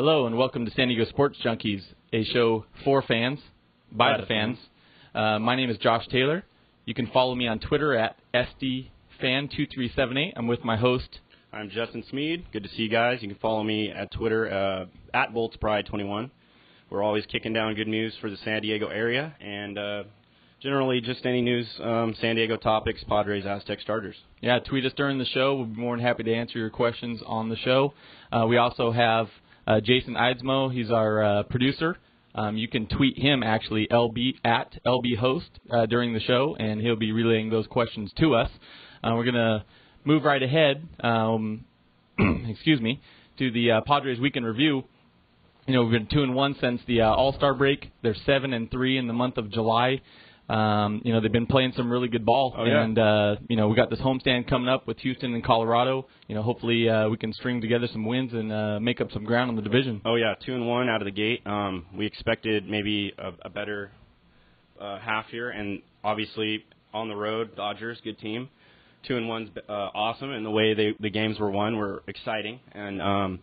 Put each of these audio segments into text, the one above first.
Hello and welcome to San Diego Sports Junkies, a show for fans, by the fans. My name is Josh Taylor. You can follow me on Twitter at SDFan2378. I'm with my host. I'm Justin Smead. Good to see you guys. You can follow me at Twitter at BoltsPride21. We're always kicking down good news for the San Diego area and generally just any news, San Diego topics, Padres, Aztecs, Chargers. Yeah, tweet us during the show. We'll be more than happy to answer your questions on the show. We also have Jason Eidsmo. He's our producer. You can tweet him, actually, at LBHost during the show, and he'll be relaying those questions to us. We're going to move right ahead, to the Padres Weekend Review. You know, we've been 2-1 since the All-Star break. They're 7-3 in the month of July. They've been playing some really good ball. Oh, yeah. And, we got this homestand coming up with Houston and Colorado. Hopefully we can string together some wins and make up some ground in the division. Oh, yeah, 2-1 out of the gate. We expected maybe a better half here, and obviously on the road, Dodgers, good team. 2-1's awesome, and the way the games were won were exciting. And,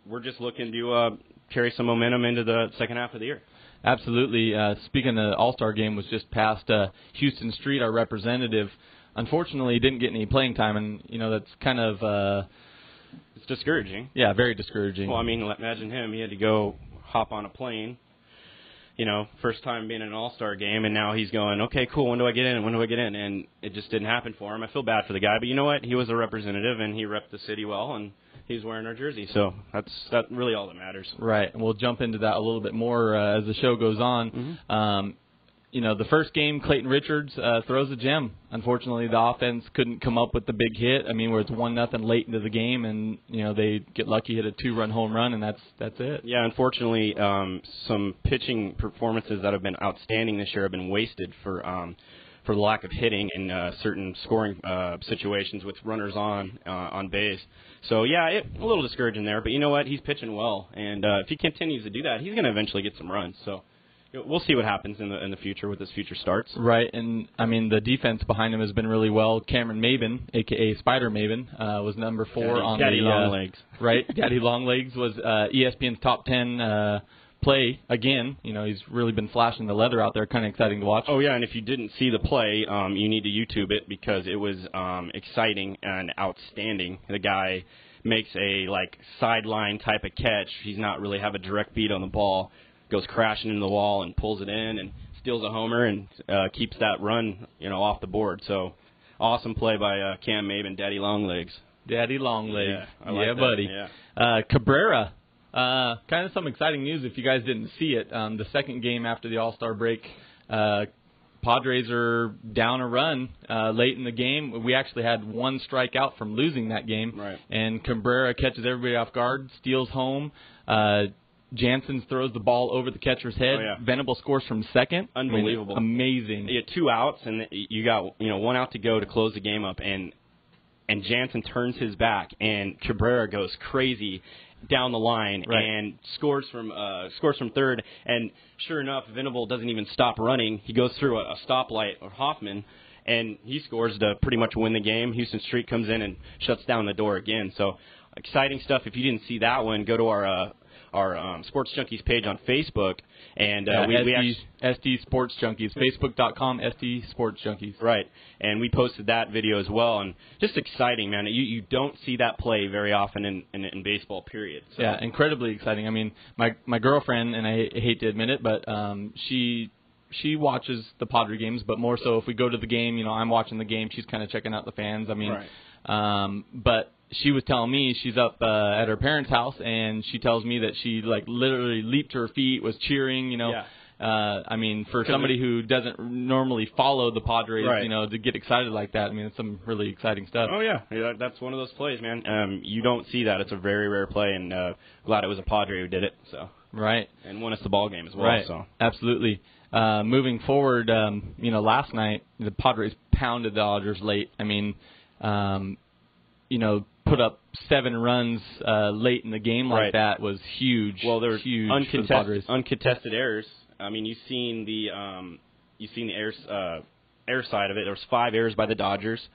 we're just looking to carry some momentum into the second half of the year. Absolutely. Speaking of the All-Star game was just past Houston Street, our representative. Unfortunately, didn't get any playing time, and, that's kind of... it's discouraging. Yeah, very discouraging. Well, I mean, imagine him. He had to go hop on a plane, first time being in an All-Star game, and now he's going, okay, cool, when do I get in? And it just didn't happen for him. I feel bad for the guy, but you know what? He was a representative, and he repped the city well, and he's wearing our jersey, so that's really all that matters. Right, and we'll jump into that a little bit more as the show goes on. Mm-hmm. The first game, Clayton Richards throws a gem. Unfortunately, the offense couldn't come up with the big hit. I mean, where it's 1-0 late into the game, and they get lucky, hit a 2-run home run, and that's it. Yeah, unfortunately, some pitching performances that have been outstanding this year have been wasted for the lack of hitting in certain scoring situations with runners on base. So, a little discouraging there. But you know what? He's pitching well. And if he continues to do that, he's going to eventually get some runs. So we'll see what happens in the future with his future starts. Right. And, I mean, the defense behind him has been really well. Cameron Maybin, a.k.a. Spider Maybin, was number 4 on Daddy Longlegs. Right. Daddy Longlegs was ESPN's top 10 play again. He's really been flashing the leather out there. Kind of exciting to watch. Oh yeah, and if you didn't see the play, you need to YouTube it because it was exciting and outstanding. The guy makes a sideline type of catch. He's not really have a direct beat on the ball. Goes crashing into the wall and pulls it in and steals a homer and keeps that run off the board. So awesome play by Cam Maybin, Daddy Longlegs. Daddy Longlegs. Yeah, I like that. Buddy. Yeah. Cabrera. Kind of some exciting news if you guys didn't see it. The second game after the All-Star break, Padres are down a run late in the game. We actually had one strikeout from losing that game. Right. And Cabrera catches everybody off guard, steals home. Jansen throws the ball over the catcher's head. Oh, yeah. Venable scores from second. Unbelievable. Amazing. You had 2 outs, and you got 1 out to go to close the game up, and Jansen turns his back, and Cabrera goes crazy down the line. Right. And scores from third. And sure enough, Venable doesn't even stop running. He goes through a stoplight of Hoffman, and he scores to pretty much win the game. Houston Street comes in and shuts down the door again. So exciting stuff. If you didn't see that one, go to our Sports Junkies page on Facebook, and we SD Sports Junkies, Facebook.com SD Sports Junkies. Right, and we posted that video as well, and just exciting, man. You don't see that play very often in baseball, period. So. Yeah, incredibly exciting. I mean, my girlfriend, and I hate to admit it, but she watches the Padre games, but more so if we go to the game, I'm watching the game, she's kind of checking out the fans. I mean, right. But she was telling me she's up at her parents' house, and she tells me that she literally leaped to her feet, was cheering. Yeah. I mean, for somebody who doesn't normally follow the Padres, right. To get excited like that, I mean, it's some really exciting stuff. Oh yeah, that's one of those plays, man. You don't see that. It's a very rare play, and glad it was a Padre who did it. So right, and won us the ball game as well. Right, so absolutely. Moving forward, last night the Padres pounded the Dodgers late. I mean, put up 7 runs late in the game like right. that was huge. Well, there were huge uncontested errors. I mean, you've seen the error side of it. There was 5 errors by the Dodgers,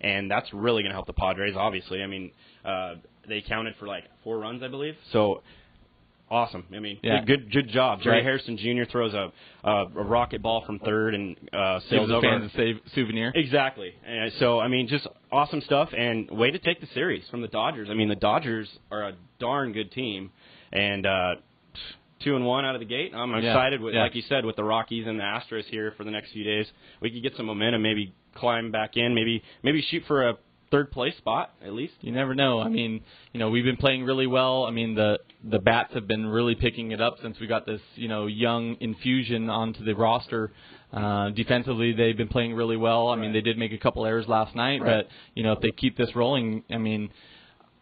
and that's really going to help the Padres. Obviously, I mean, they counted for 4 runs, I believe. So awesome. I mean, good job. Jerry Harrison Jr. throws a rocket ball from third and sails over. Fans a souvenir. Exactly. And so, I mean, just awesome stuff, and way to take the series from the Dodgers. I mean, the Dodgers are a darn good team, and 2-1 out of the gate. I'm excited, like you said, with the Rockies and the Astros here for the next few days. We could get some momentum, maybe climb back in, maybe shoot for a third-place spot, at least. You never know. I mean, we've been playing really well. I mean, the bats have been really picking it up since we got this, young infusion onto the roster. Defensively, they've been playing really well. I mean, they did make a couple errors last night, but, if they keep this rolling, I mean,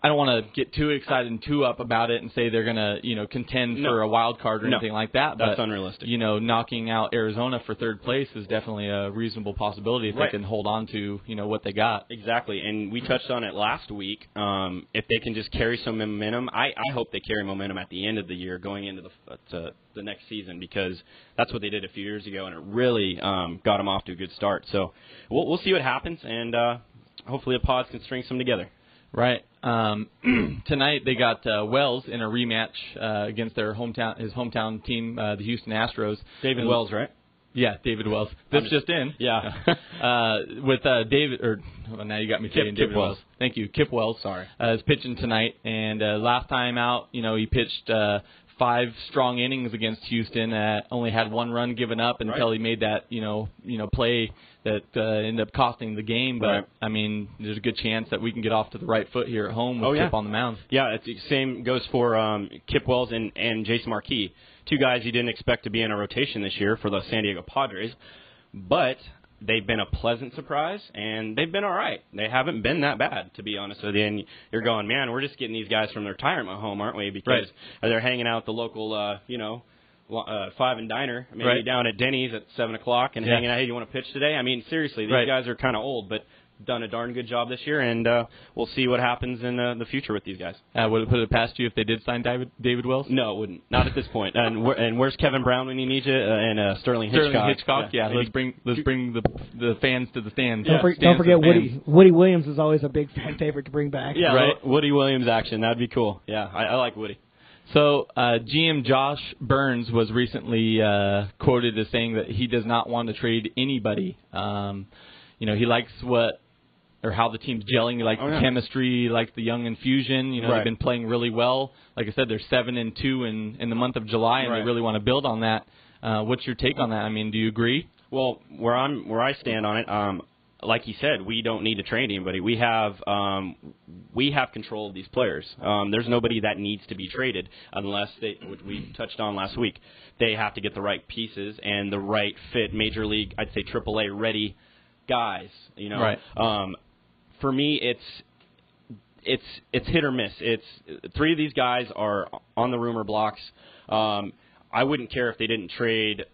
I don't want to get too excited and too up about it and say they're going to, contend for a wild card or anything like that. That's but, unrealistic. Knocking out Arizona for third place is definitely a reasonable possibility if they can hold on to, what they got. Exactly, and we touched on it last week. If they can just carry some momentum, I hope they carry momentum at the end of the year going into the next season, because that's what they did a few years ago, and it really got them off to a good start. So we'll see what happens, and hopefully the Pods can string some together. Right. Tonight they got Wells in a rematch against his hometown team, the Houston Astros. David Wells, right? Yeah, David Wells. This just in. Yeah. With David, now you got me saying David Wells. Thank you. Kip Wells. Sorry. Is pitching tonight, and last time out, he pitched 5 strong innings against Houston. Only had 1 run given up until he made that play that ended up costing the game. But I mean, there's a good chance that we can get off to the right foot here at home with Kip on the mound. Yeah, it's the same goes for Kip Wells and Jason Marquis, 2 guys you didn't expect to be in a rotation this year for the San Diego Padres, but they've been a pleasant surprise, and they've been all right. They haven't been that bad, to be honest with you. And you're going, man, we're just getting these guys from their retirement home, aren't we? Because they're hanging out at the local, 5 and Diner, maybe down at Denny's at 7 o'clock and hanging out. Hey, do you want to pitch today? I mean, seriously, these guys are kind of old, but done a darn good job this year, and we'll see what happens in the future with these guys. Would it put it past you if they did sign David Wells? No, it wouldn't. Not at this point. And where's Kevin Brown when you need you? And Sterling Hitchcock. Yeah. Let's bring the fans to the stands. Don't forget Woody Williams is always a big fan favorite to bring back. Yeah, Woody Williams action. That'd be cool. Yeah, I like Woody. So GM Josh Burns was recently quoted as saying that he does not want to trade anybody. He likes how the team's gelling. He likes the chemistry, he likes the young infusion. They've been playing really well. Like I said, they're 7-2 in the month of July, and they really want to build on that. What's your take on that? I mean, do you agree? Well, where I stand on it, like you said, we don't need to trade anybody. We have control of these players. There's nobody that needs to be traded unless which we touched on last week. They have to get the right pieces and the right fit, major league, I'd say AAA ready guys. For me, it's hit or miss. It's 3 of these guys are on the rumor blocks. I wouldn't care if they didn't trade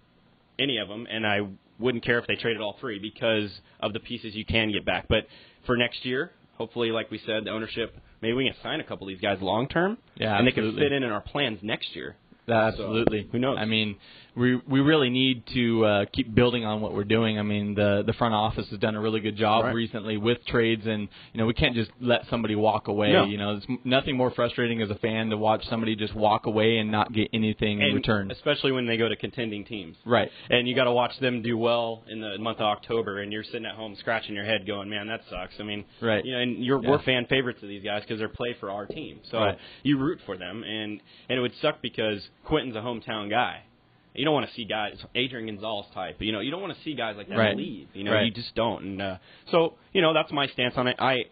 any of them, and I wouldn't care if they traded all 3 because of the pieces you can get back. But for next year, hopefully, like we said, the ownership, maybe we can sign a couple of these guys long term, and they can fit in our plans next year. Absolutely. So, who knows? I mean, we really need to keep building on what we're doing. I mean, the front office has done a really good job recently with trades, and we can't just let somebody walk away. No. There's nothing more frustrating as a fan to watch somebody just walk away and not get anything in return. Especially when they go to contending teams. Right. And you got to watch them do well in the month of October, and you're sitting at home scratching your head going, man, that sucks. I mean, and we're fan favorites of these guys because they're play for our team. So you root for them, and it would suck because Quentin's a hometown guy. You don't want to see guys, Adrian Gonzalez type, you don't want to see guys like that leave. You just don't. And so, that's my stance on it. I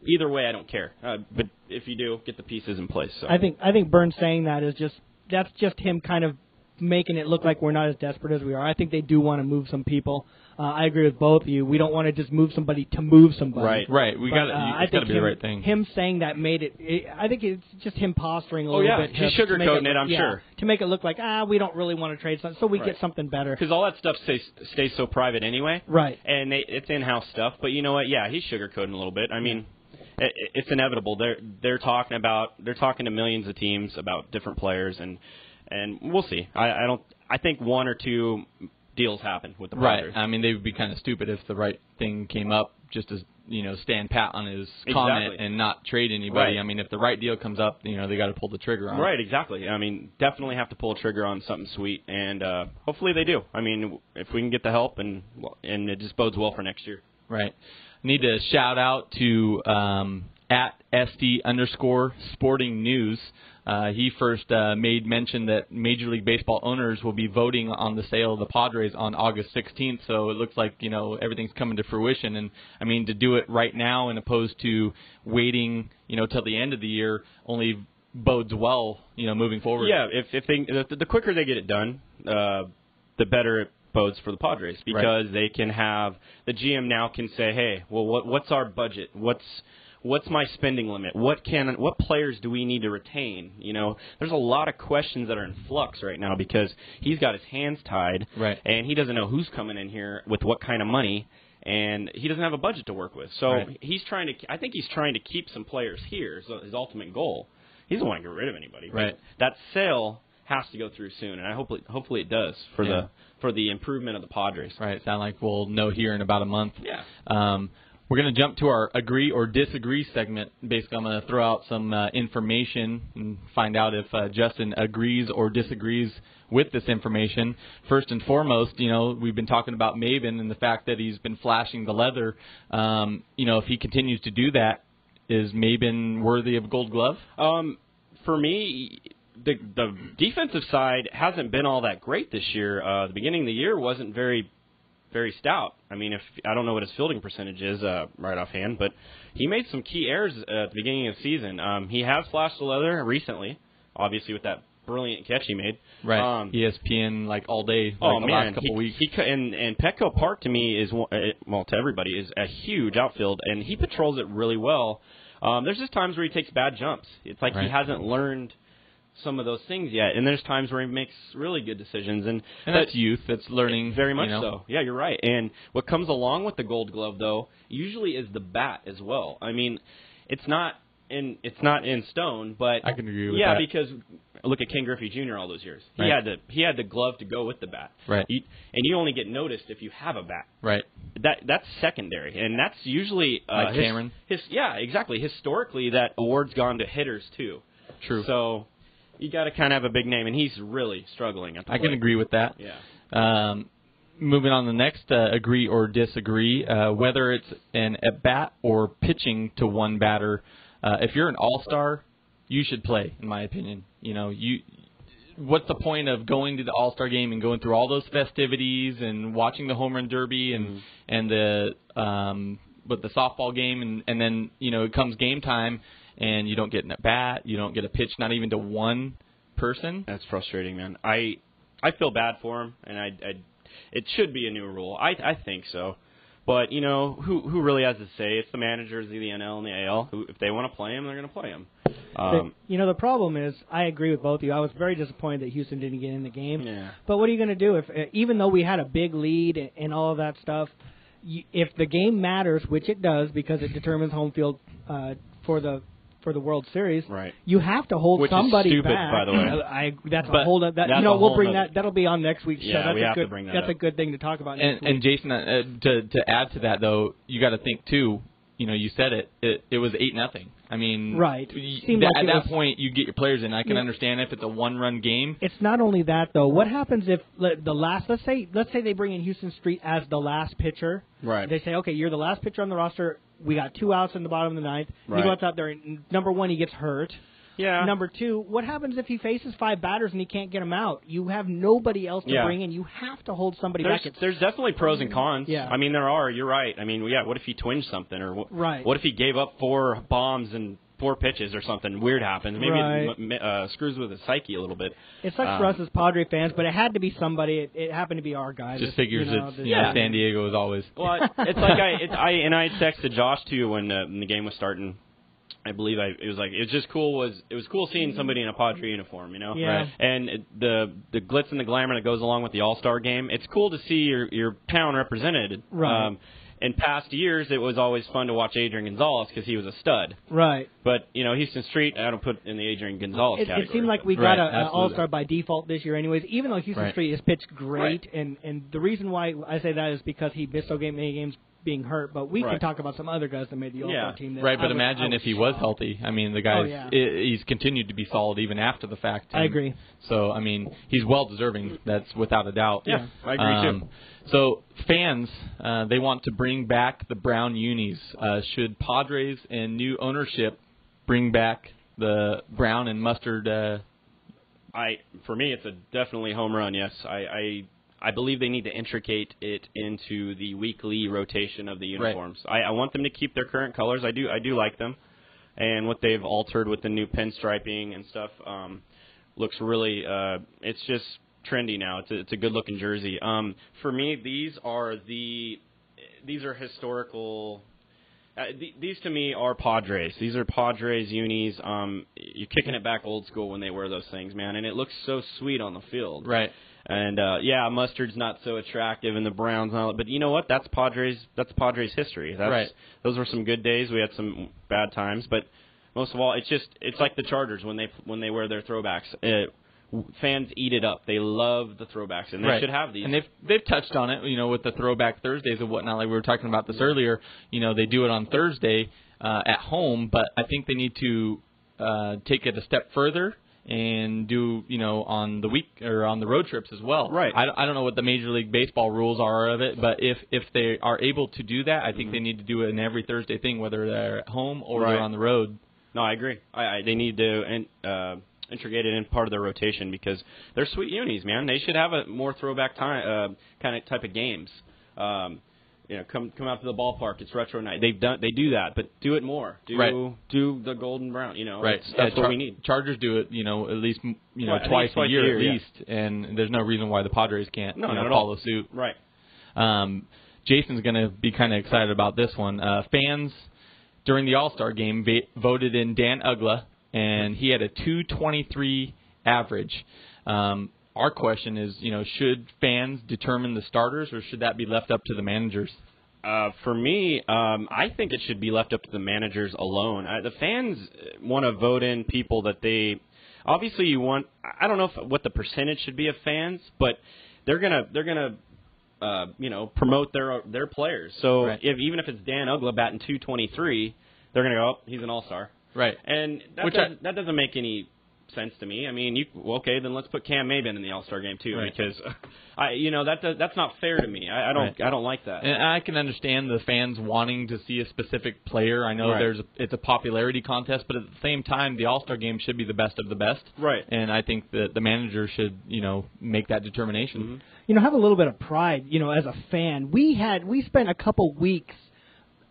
either way, I don't care. But if you do, get the pieces in place. So. I think Burns saying that is that's just him kind of making it look like we're not as desperate as we are. I think they do want to move some people. I agree with both of you. We don't want to just move somebody to move somebody. Right. We got to be the right thing. Him saying that made it. I think it's just him posturing a little bit. He's sugarcoating it. I'm sure to make it look like we don't really want to trade something, so we get something better. Because all that stuff stays so private anyway. Right. And it's in-house stuff. But you know what? Yeah, he's sugarcoating a little bit. I mean, it's inevitable. They're talking to millions of teams about different players, and we'll see. I think 1 or 2 deals happen with the Padres. Right. I mean, they would be kind of stupid if the right thing came up just to stand pat on his comment and not trade anybody. Right. I mean, if the right deal comes up, they got to pull the trigger on it. Right, exactly. I mean, definitely have to pull a trigger on something sweet, and hopefully they do. I mean, if we can get the help, and it just bodes well for next year. Right. Need to shout out to at SD_Sporting News. He first made mention that Major League Baseball owners will be voting on the sale of the Padres on August 16th. So it looks like everything's coming to fruition. And I mean, to do it right now, and opposed to waiting till the end of the year, only bodes well moving forward. Yeah, if the quicker they get it done, the better it bodes for the Padres, because they can have the GM now can say, hey, well, what's our budget? What's my spending limit? What players do we need to retain? There's a lot of questions that are in flux right now, because he's got his hands tied, and he doesn't know who's coming in here with what kind of money, and he doesn't have a budget to work with. So I think he's trying to keep some players here. So his ultimate goal, he doesn't want to get rid of anybody. Right. That sale has to go through soon, and hopefully it does for the improvement of the Padres. Right. Sound like we'll know here in about a month. Yeah. We're going to jump to our agree or disagree segment. Basically, I'm going to throw out some information and find out if Justin agrees or disagrees with this information. First and foremost, we've been talking about Maybin and the fact that he's been flashing the leather. If he continues to do that, is Maybin worthy of a Gold Glove? For me, the defensive side hasn't been all that great this year. The beginning of the year wasn't very stout. I mean, I don't know what his fielding percentage is right offhand, but he made some key errors at the beginning of the season. He has flashed the leather recently, obviously with that brilliant catch he made. Right. ESPN all day. The last couple weeks. And Petco Park to me is to everybody is a huge outfield, and he patrols it really well. There's just times where he takes bad jumps. It's like he hasn't learned some of those things yet, and there's times where he makes really good decisions, and that's youth. That's learning, very much so. Yeah, you're right. And what comes along with the Gold Glove, though, usually is the bat as well. I mean, it's not in stone, but I can agree with that. Yeah, because look at Ken Griffey Jr. all those years. He had the glove to go with the bat. Right. And you only get noticed if you have a bat. Right. That's secondary, and that's usually like Cameron. Yeah, exactly. Historically, that award's gone to hitters too. True. So you got to kind of have a big name, and he's really struggling at the plate. I can agree with that. Yeah. Moving on to the next agree or disagree, whether it's an at-bat or pitching to one batter, if you're an all-star, you should play, in my opinion. What's the point of going to the all-star game and going through all those festivities and watching the home run derby and the softball game, and then it comes game time, and you don't get an at-bat, you don't get a pitch, not even to one person. That's frustrating, man. I feel bad for him, and it should be a new rule. I think so. But, who really has to say? It's the managers of the NL and the AL. Who, if they want to play him, they're going to play him. The problem is, I agree with both of you. I was very disappointed that Houston didn't get in the game. Yeah. But what are you going to do? If even though we had a big lead and all of that stuff, if the game matters, which it does because it determines home field for the World Series, right? You have to hold which somebody is stupid, back. By the way, that's a whole. We'll bring that. That'll be on next week's show. Yeah, we have to bring that. That's a good thing to talk about. Next week. And Jason, to add to that though, you got to think too. You said it was 8-0. I mean, right. At that point, you get your players in. I can understand if it's a 1-run game. It's not only that though. What happens if let's say they bring in Houston Street as the last pitcher. Right. They say, okay, you're the last pitcher on the roster. We got 2 outs in the bottom of the ninth. Right. He goes out there, and number one, he gets hurt. Yeah. Number two, what happens if he faces 5 batters and he can't get them out? You have nobody else to bring in. You have to hold somebody back. There's definitely pros and cons. Yeah. I mean, there are. You're right. I mean, what if he twinged something? Or what if he gave up 4 bombs and 4 pitches or something weird happens? Maybe it screws with his psyche a little bit. It sucks for us as Padre fans, but it had to be somebody. It happened to be our guy. Just figures it's San Diego as always. Well, it's like I texted Josh too when the game was starting. I believe it was just cool. It was cool seeing somebody in a Padre uniform, Yeah. Right. And the glitz and the glamour that goes along with the All-Star game. It's cool to see your town represented. Right. In past years, it was always fun to watch Adrian Gonzalez because he was a stud. Right. But, Houston Street, I don't put in the Adrian Gonzalez category. It seemed like we got an All-Star by default this year anyways, even though Houston Street has pitched great. And the reason why I say that is because he missed so many games being hurt, but we can talk about some other guys that made the All-Star team. That but imagine if he was healthy. I mean, the guy, he's continued to be solid even after the fact. I agree. So, I mean, he's well-deserving. That's without a doubt. Yeah, I agree, too. So, fans, they want to bring back the brown unis. Should Padres and new ownership bring back the brown and mustard? For me, it's a definitely home run. Yes, I believe they need to intricate it into the weekly rotation of the uniforms. Right. I want them to keep their current colors. I do like them, and what they've altered with the new pinstriping and stuff looks really. It's just trendy now. It's a good looking jersey. For me, these are historical. These to me are Padres. These are Padres unis. You're kicking it back old school when they wear those things, man, and it looks so sweet on the field. Right. And mustard's not so attractive, and the brown's not. But you know what? That's Padres history. Those were some good days. We had some bad times, but most of all, it's like the Chargers when they wear their throwbacks. Fans eat it up. They love the throwbacks, and they should have these. And they've touched on it, with the Throwback Thursdays and whatnot. Like we were talking about this earlier. They do it on Thursday at home, but I think they need to take it a step further and do, on the week or on the road trips as well. Right. I don't know what the Major League Baseball rules are of it, but if they are able to do that, I think they need to do it in every Thursday thing, whether they're at home or they're on the road. No, I agree. They need to integrate it in part of their rotation because they're sweet unis, man. They should have a more throwback time type of games. Come out to the ballpark. It's retro night. They do that, but do it more. Do the golden brown. That's what we need. Chargers do it. At least twice a year at least, and there's no reason why the Padres can't follow suit. Right. Jason's going to be kind of excited about this one. Fans during the All-Star game voted in Dan Uggla, and he had a 223 average. Our question is, should fans determine the starters, or should that be left up to the managers? For me, I think it should be left up to the managers alone. The fans want to vote in people that they obviously you want. I don't know what the percentage should be of fans, but they're gonna promote their players. So even if it's Dan Uggla batting 223, they're gonna go, oh, he's an all-star. Right. And that doesn't make any sense to me. I mean, then let's put Cam Maybin in the All-Star game too, because that's not fair to me. I don't like that. And I can understand the fans wanting to see a specific player. I know it's a popularity contest, but at the same time, the All-Star game should be the best of the best. Right. And I think that the manager should make that determination. Mm-hmm. Have a little bit of pride. As a fan, we spent a couple weeks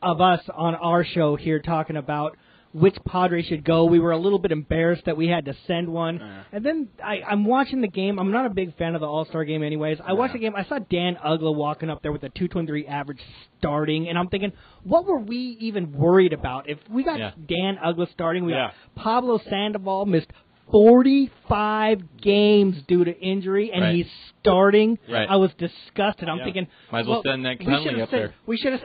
of us on our show here talking about which Padres should go. We were a little bit embarrassed that we had to send one. And then I'm watching the game. I'm not a big fan of the All-Star game anyways. I watched the game. I saw Dan Uggla walking up there with a 223 average starting, and I'm thinking, what were we even worried about? If we got Dan Uggla starting, we got Pablo Sandoval missed 45 games due to injury, and he's starting. Right. I was disgusted. I'm thinking, might as well send that Conley up there. We should have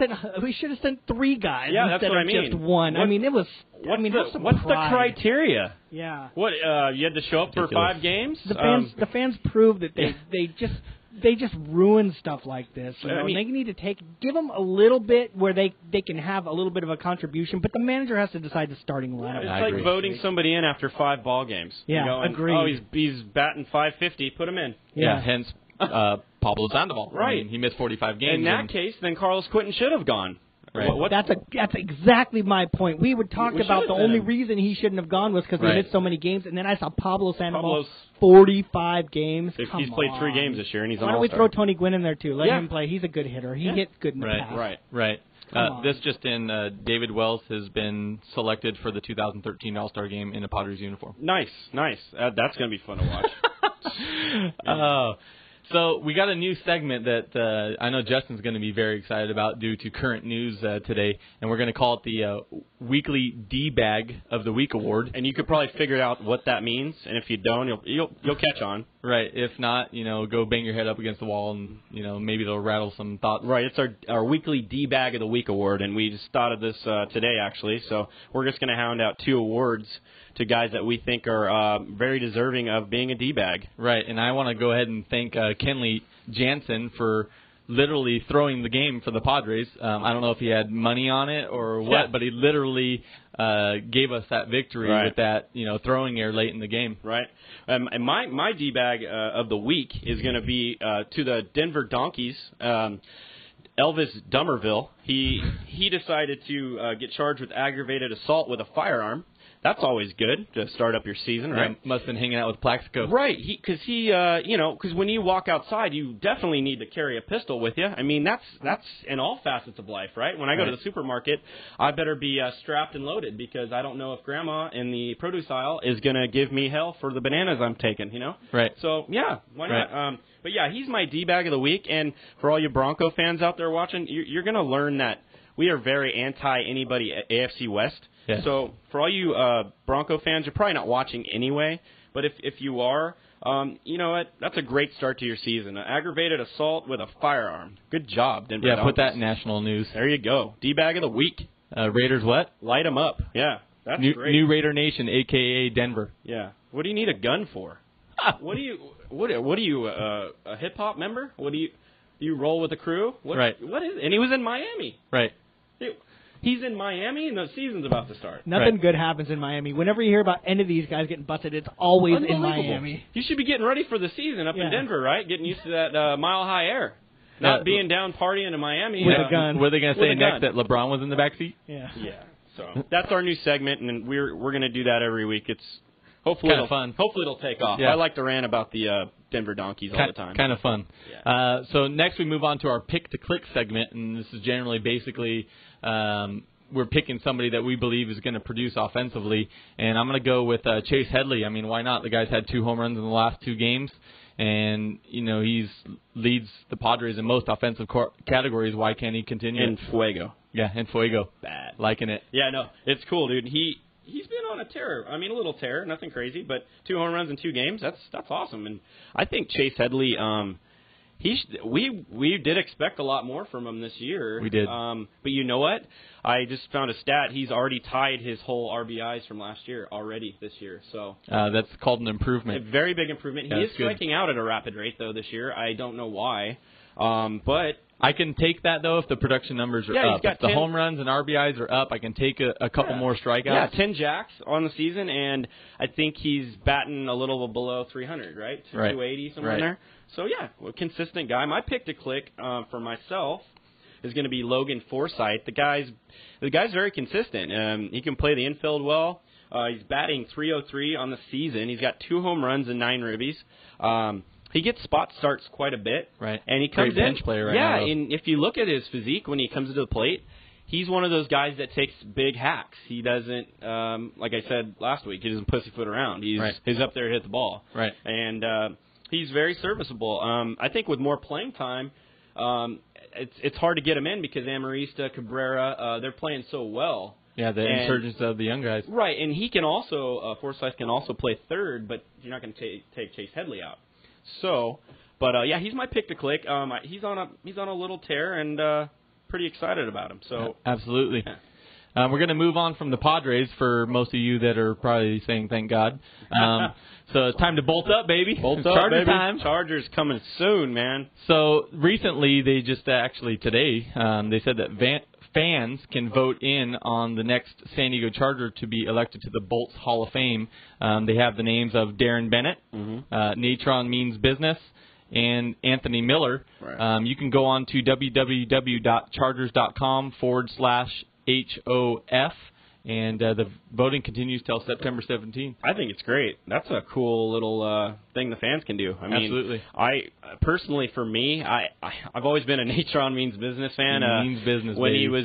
sent 3 guys instead of just one. What's the criteria? Yeah. What you had to show up for 5 games? The fans prove that they just ruin stuff like this. They need to give them a little bit where they can have a little bit of a contribution, but the manager has to decide the starting lineup. It's like voting somebody in after 5 ball games. Yeah, agreed. Oh, he's batting .550. Put him in. Yeah, hence Pablo Sandoval. Right. I mean, he missed 45 games. In that case, then Carlos Quentin should have gone. Right. That's exactly my point. We would talk about the only reason he shouldn't have gone was because he missed so many games, and then I saw Pablo Sandoval 45 games. He's played 3 games this year, and he's an all-star. Why don't we throw Tony Gwynn in there too? Let him play. He's a good hitter. He hits good in the past. Right. This just in, David Wells has been selected for the 2013 All-Star Game in a Padres uniform. Nice. That's going to be fun to watch. So we got a new segment that I know Justin's going to be very excited about due to current news today, and we're going to call it the weekly Dbag of the Week Award. And you could probably figure out what that means, and if you don't, you'll catch on. Right. If not, go bang your head up against the wall, and maybe it'll rattle some thoughts. Right. It's our weekly Dbag of the Week Award, and we just thought of this today actually. So we're just going to hound out 2 awards to guys that we think are very deserving of being a D-bag. Right, and I want to go ahead and thank Kenley Jansen for literally throwing the game for the Padres. I don't know if he had money on it or what, but he literally gave us that victory with that, throwing error late in the game. Right. And my D-bag of the week is going to be to the Denver Donkeys. Elvis Dumerville. He decided to get charged with aggravated assault with a firearm. That's always good to start up your season, right? Must have been hanging out with Plaxico. Right, because because when you walk outside, you definitely need to carry a pistol with you. I mean, that's in all facets of life, right? When I go to the supermarket, I better be strapped and loaded because I don't know if Grandma in the produce aisle is going to give me hell for the bananas I'm taking, Right. So, yeah, why not? But, yeah, he's my D-bag of the week, and for all you Bronco fans out there watching, you're going to learn that we are very anti-anybody AFC West. Yes. So for all you Bronco fans, you're probably not watching anyway. But if you are, you know what? That's a great start to your season. Aggravated assault with a firearm. Good job, Denver Donkeys. Put that in national news. There you go. D-bag of the week. Raiders what? Light them up. Yeah, that's great. New Raider Nation, a.k.a. Denver. Yeah. What do you need a gun for? What are you, a hip-hop member? Do you roll with the crew? Right. What is? And he was in Miami. Right. He's in Miami, and the season's about to start. Nothing good happens in Miami. Whenever you hear about any of these guys getting busted, it's always in Miami. You should be getting ready for the season up in Denver, right? Getting used to that mile-high air. Not being down partying in Miami. With a gun. Were they going to say next that LeBron was in the backseat? Yeah. Yeah. So that's our new segment, and we're going to do that every week. It's hopefully fun. Hopefully it'll take off. Yeah. I like to rant about the Denver Donkeys all the time. Kind of fun. Yeah. So next we move on to our pick-to-click segment, and this is generally basically we're picking somebody that we believe is going to produce offensively, and I'm going to go with Chase Headley. I mean, why not? The guy's had 2 home runs in the last 2 games, and he's leads the Padres in most offensive categories. Why can't he continue? En fuego. Yeah, en fuego. Bad. Liking it. Yeah, no, it's cool, dude. He's been on a tear. I mean, a little tear, nothing crazy, but 2 home runs in 2 games. That's awesome. And I think Chase Headley, we did expect a lot more from him this year. We did. But you know what? I just found a stat. He's already tied his whole RBIs from last year already this year. So that's called an improvement. A very big improvement. Yeah, he is striking out at a rapid rate though this year. I don't know why. But I can take that, though, if the production numbers are up. If the home runs and RBIs are up, I can take a couple more strikeouts. Yeah, 10 jacks on the season, and I think he's batting a little below 300, right? 280, somewhere in there. So, yeah, consistent guy. My pick to click for myself is going to be Logan Forsythe. The guy's very consistent. He can play the infield well. He's batting .303 on the season. He's got 2 home runs and 9 ribbies. He gets spot starts quite a bit. Right. And he comes Great bench player right now. Yeah, and if you look at his physique when he comes to the plate, he's one of those guys that takes big hacks. He doesn't, like I said last week, he doesn't pussyfoot around. He's up there to hit the ball. Right. And he's very serviceable. I think with more playing time, it's hard to get him in because Amarista, Cabrera, they're playing so well. Yeah, the insurgence of the young guys. Right, and he can also, Forsythe can also play third, but you're not going to take Chase Headley out. So, but yeah, he's my pick to click. He's on a little tear, and pretty excited about him. So absolutely. Yeah. We're going to move on from the Padres for most of you that are probably saying thank God. So it's time to bolt up, baby. Bolt up, Charger baby. time. Chargers coming soon, man. So recently, they just today, they said that fans can vote in on the next San Diego Charger to be elected to the Bolts Hall of Fame. They have the names of Darren Bennett, Natron Means Business, and Anthony Miller. Right. You can go on to www.chargers.com/HOF, and the voting continues till September 17th. I think it's great. That's a cool little thing the fans can do. I mean, absolutely. I personally, for me, I've always been a Natron Means Business fan. Means Business, when baby. he was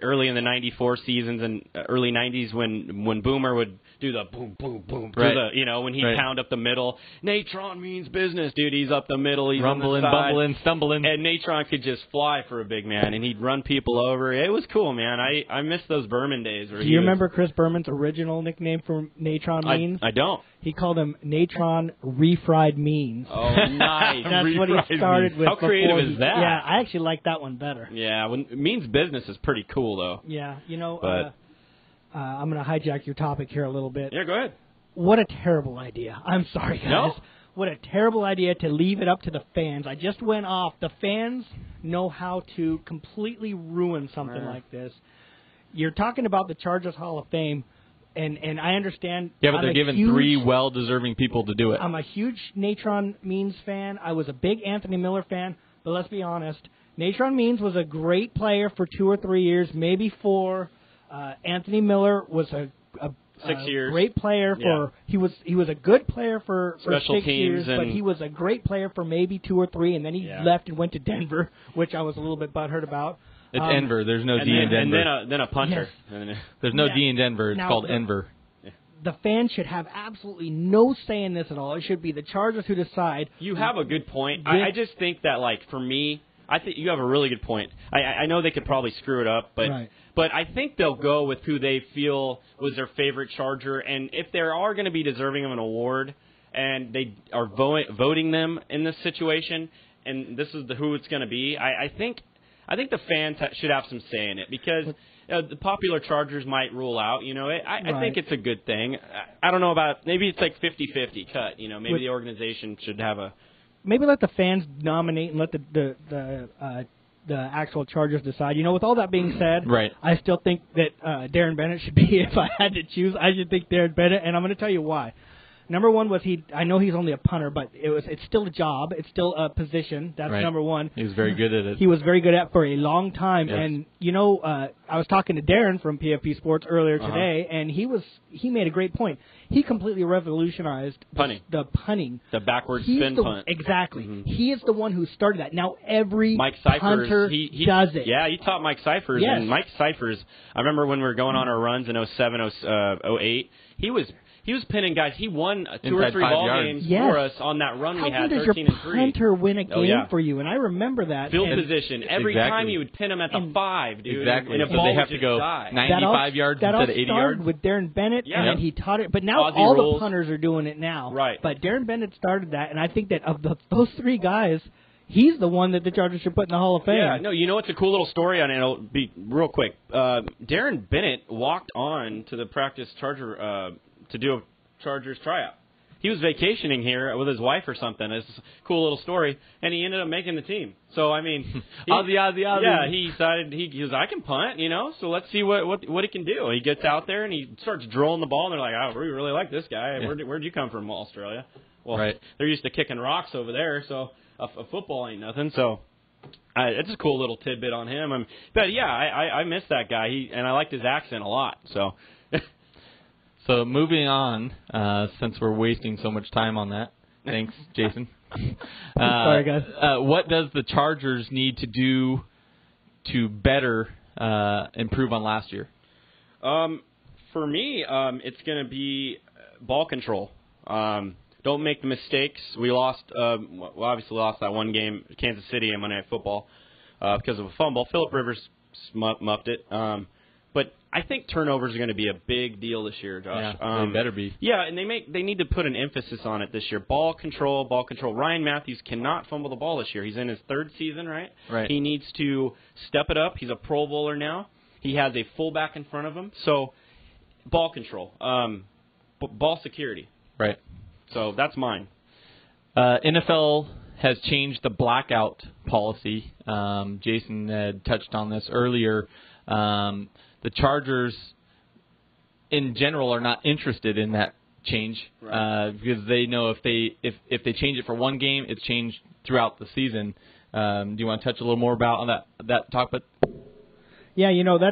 early in the '94 seasons and early '90s, when Boomer would do the boom, boom, boom, when he'd pound up the middle. Natron Means Business, dude. He's up the middle. He's rumbling, on the side, bumbling, stumbling. And Natron could just fly for a big man, and he'd run people over. It was cool, man. I miss those Berman days. Do you remember Chris Berman's original nickname for Natron Means? I don't. He called him Natron Refried Means. Oh, nice. That's what he started with. How creative is that? Yeah, I actually like that one better. Yeah, Means Business is pretty cool, though. Yeah, I'm going to hijack your topic here a little bit. Yeah, go ahead. What a terrible idea. I'm sorry, guys. No? What a terrible idea to leave it up to the fans. I just went off. The fans know how to completely ruin something like this. You're talking about the Chargers Hall of Fame, and I understand. Yeah, but they're given 3 well-deserving people to do it. I'm a huge Natron Means fan. I was a big Anthony Miller fan, but let's be honest. Natron Means was a great player for 2 or 3 years, maybe 4. Anthony Miller was a 6 years. Great player for he was a good player for Special 6 teams, years, but he was a great player for maybe 2 or 3, and then he left and went to Denver, which I was a little bit butthurt about. It's Enver. There's no D in Denver. And then a punter. Yes. There's no D in Denver. It's called Enver. The fans should have absolutely no say in this at all. It should be the Chargers who decide. You have a good point. I just think that, like, for me, I think you have a really good point. I know they could probably screw it up, but I think they'll go with who they feel was their favorite Charger. And if they are going to be deserving of an award and they are voting them in this situation, and this is who it's going to be, I think the fans should have some say in it because the popular Chargers might rule out. I think it's a good thing. I don't know about maybe it's like 50-50 cut. Maybe the organization should have a. Maybe let the fans nominate and let the actual Chargers decide. With all that being said, I still think that Darren Bennett should be. If I had to choose, I should think Darren Bennett, and I'm going to tell you why. Number one was I know he's only a punter, but it's still a job. It's still a position. That's number one. He was very good at it. He was very good at it for a long time. Yes. And, I was talking to Darren from PFP Sports earlier today, and he made a great point. He completely revolutionized the punting. The backward spin punt. Exactly. Mm-hmm. He is the one who started that. Now every Mike Cyphers, punter does it. Yeah, he taught Mike Cyphers. Yes. And Mike Cyphers, I remember when we were going on our runs in 07, 08, he was pinning guys. He won 2 or 3 ball games for us on that run we had, 13-3. How does your punter win a game for you? And I remember that. Field position. Every time you would pin him at the 5, dude. Exactly. And so they have to go 95 yards instead of 80 yards. With Darren Bennett, and then he taught it. But now all the punters are doing it now. Right. But Darren Bennett started that, and I think that of those 3 guys, he's the one that the Chargers should put in the Hall of Fame. Yeah, no, it's a cool little story on it. It'll be real quick. Darren Bennett walked on to the practice Charger to do a Chargers tryout. He was vacationing here with his wife or something. It's a cool little story, and he ended up making the team. So I mean, Ozzy. Yeah, he decided he was I can punt, So let's see what he can do. He gets out there and he starts drilling the ball, and they're like, "Oh, we really like this guy. Yeah. Where'd you come from, Australia?" Well, they're used to kicking rocks over there, so a football ain't nothing. So it's a cool little tidbit on him. But yeah, I miss that guy. And I liked his accent a lot. So. So moving on, since we're wasting so much time on that, thanks, Jason. Sorry, guys. What does the Chargers need to do to better improve on last year? For me, it's going to be ball control. Don't make the mistakes. We lost. We obviously lost that one game, Kansas City, in Monday Night Football because of a fumble. Phillip Rivers muffed it. But I think turnovers are going to be a big deal this year, Josh. Yeah, they better be. Yeah, and they need to put an emphasis on it this year. Ball control. Ryan Matthews cannot fumble the ball this year. He's in his 3rd season, right? Right. He needs to step it up. He's a Pro Bowler now. He has a fullback in front of him. So, ball control. Ball security. Right. So, that's mine. NFL has changed the blackout policy. Jason had touched on this earlier. The Chargers, in general, are not interested in that change because they know if they change it for one game, it's changed throughout the season. Do you want to touch a little more about on that topic? Yeah,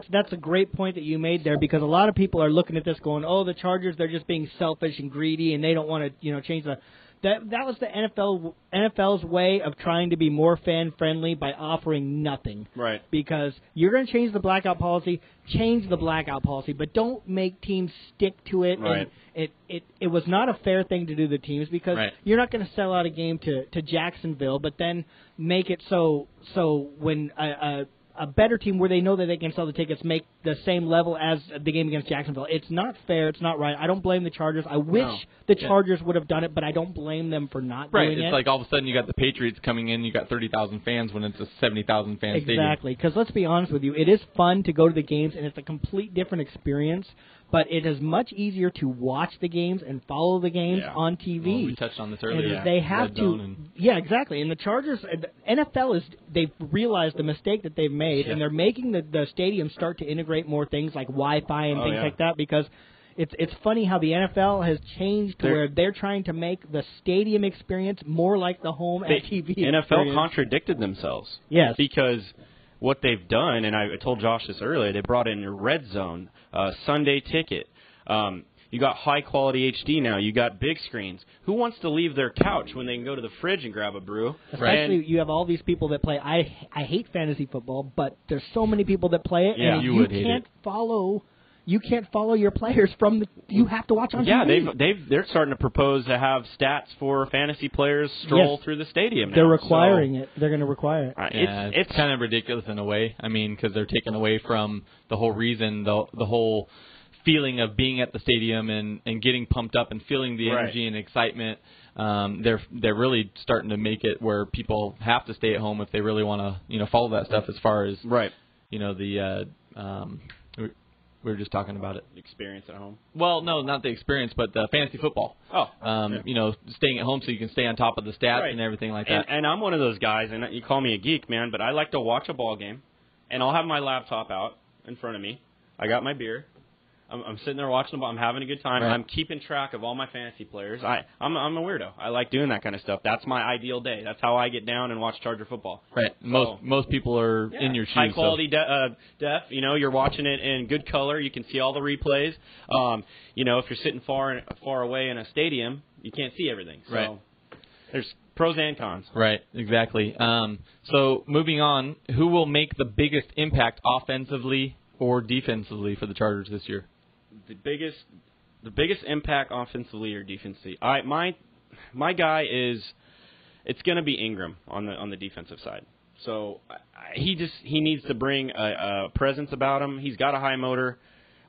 that's a great point that you made there because a lot of people are looking at this going, "Oh, the Chargers, they're just being selfish and greedy, and they don't want to, change the." That was the NFL's way of trying to be more fan-friendly by offering nothing. Right. Because you're going to change the blackout policy, but don't make teams stick to it. Right. And it was not a fair thing to do to teams because you're not going to sell out a game to Jacksonville, but then make it so when a better team where they know that they can sell the tickets make the same level as the game against Jacksonville. It's not fair. It's not right. I don't blame the Chargers. I wish the Chargers would have done it, but I don't blame them for not doing it. Right. It's like all of a sudden you got the Patriots coming in, you got 30,000 fans when it's a 70,000 fan stadium. Exactly. Because let's be honest with you, it is fun to go to the games, and it's a complete different experience. But it is much easier to watch the games and follow the games on TV. Well, we touched on this earlier. And they have to. Yeah, exactly. And the Chargers, the NFL they've realized the mistake that they've made, and they're making the stadium start to integrate more things like Wi-Fi and things like that, because it's funny how the NFL has changed to where they're trying to make the stadium experience more like the home and TV experience. NFL contradicted themselves. Yes. Because what they've done, and I told Josh this earlier, they brought in a red zone, Sunday ticket. You got high-quality HD now. You got big screens. Who wants to leave their couch when they can go to the fridge and grab a brew? Especially you have all these people that play. I hate fantasy football, but there's so many people that play it, and you can't follow. You can't follow your players from the. You have to watch on TV. Yeah, they're starting to propose to have stats for fantasy players stroll through the stadium. They're requiring it. They're going to require it. It's kind of ridiculous in a way. I mean, because they're taking away from the whole reason, the whole feeling of being at the stadium and getting pumped up and feeling the energy and excitement. They're really starting to make it where people have to stay at home if they really want to follow that stuff as far as the. We were just talking about it. Experience at home. Well, no, not the experience, but the fantasy football. Staying at home so you can stay on top of the stats and everything like that. And I'm one of those guys, and you call me a geek, man, but I like to watch a ball game, and I'll have my laptop out in front of me. I got my beer. I'm sitting there watching the ball. I'm having a good time. Right. I'm keeping track of all my fantasy players. I'm a weirdo. I like doing that kind of stuff. That's my ideal day. That's how I get down and watch Charger football. Right. Most people are in your shoes. High quality def. You're watching it in good color. You can see all the replays. If you're sitting far away in a stadium, you can't see everything. So there's pros and cons. Right. Exactly. So moving on, who will make the biggest impact offensively or defensively for the Chargers this year? The biggest impact offensively or defensively. My guy is, it's going to be Ingram on the defensive side. So he needs to bring a presence about him. He's got a high motor.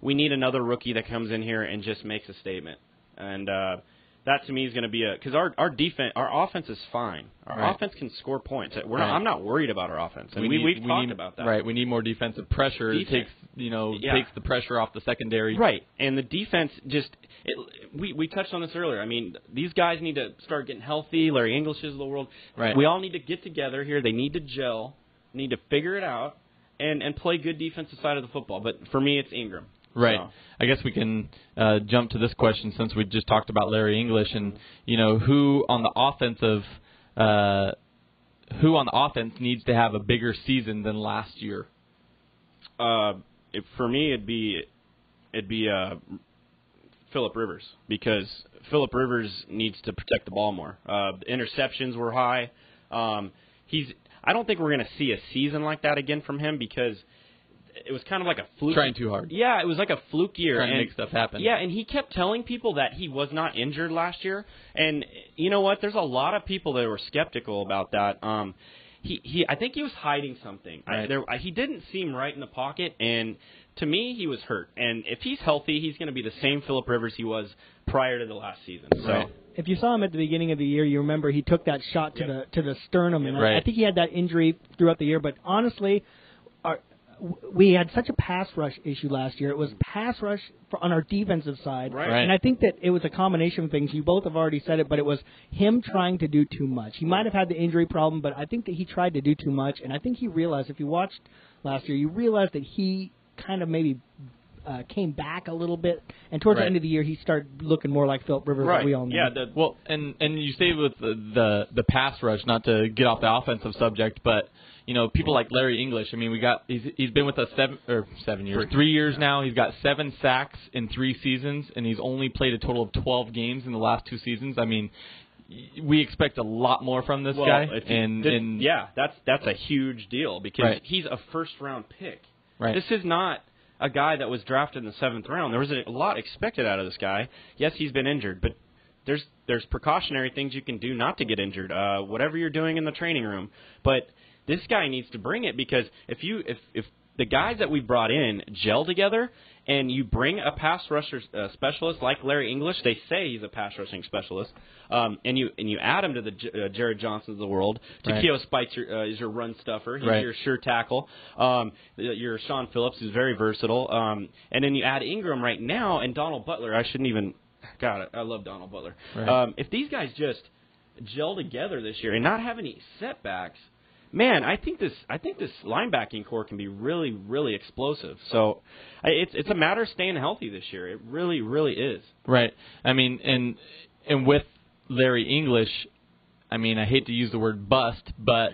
We need another rookie that comes in here and just makes a statement. And that to me is going to be because our offense is fine. Our offense can score points. I'm not worried about our offense. And we've talked about that. Right. We need more defensive pressure. It takes the pressure off the secondary. Right. And the defense we touched on this earlier. I mean, these guys need to start getting healthy. Larry Englishes of the world. Right. We all need to get together here. They need to gel. Need to figure it out and play good defensive side of the football. But for me, it's Ingram. Right. So. I guess we can jump to this question since we just talked about Larry English and who on the offense needs to have a bigger season than last year. For me, it'd be Phillip Rivers because Phillip Rivers needs to protect the ball more. The interceptions were high. I don't think we're going to see a season like that again from him because it was kind of like a fluke. Trying too hard. Yeah, it was like a fluke year. Trying to make stuff happen. Yeah, and he kept telling people that he was not injured last year. And you know what? There's a lot of people that were skeptical about that. I think he was hiding something. Right. He didn't seem right in the pocket, and to me, he was hurt. And if he's healthy, he's going to be the same Phillip Rivers he was prior to the last season. So. Right. If you saw him at the beginning of the year, you remember he took that shot to the sternum, and right. I think he had that injury throughout the year. But honestly, we had such a pass rush issue last year. It was pass rush on our defensive side, right. And I think that it was a combination of things. You both have already said it, but it was him trying to do too much. He might have had the injury problem, but I think that he tried to do too much, and I think he realized, if you watched last year, you realized that he kind of maybe came back a little bit, and towards the end of the year, he started looking more like Phillip Rivers, that we all know. Yeah, and you say with the pass rush, not to get off the offensive subject, but people like Larry English. I mean, he's been with us 3 years now. He's got 7 sacks in 3 seasons, and he's only played a total of 12 games in the last 2 seasons. I mean, we expect a lot more from this guy. That's a huge deal because he's a first-round pick. Right. This is not a guy that was drafted in the 7th round. There was a lot expected out of this guy. Yes, he's been injured, but there's precautionary things you can do not to get injured. Whatever you're doing in the training room, but this guy needs to bring it because if the guys that we brought in gel together, and you bring a pass rusher specialist like Larry English. They say he's a pass rushing specialist, and you add him to the Jared Johnsons of the world. Takeo Spites is your run stuffer. He's your sure tackle. Your Sean Phillips is very versatile. And then you add Ingram right now and Donald Butler. God, I love Donald Butler. Right. If these guys just gel together this year and not have any setbacks, man, I think this linebacking core can be really, really explosive. So it's a matter of staying healthy this year. It really, really is. Right. I mean, and with Larry English, I mean, I hate to use the word bust, but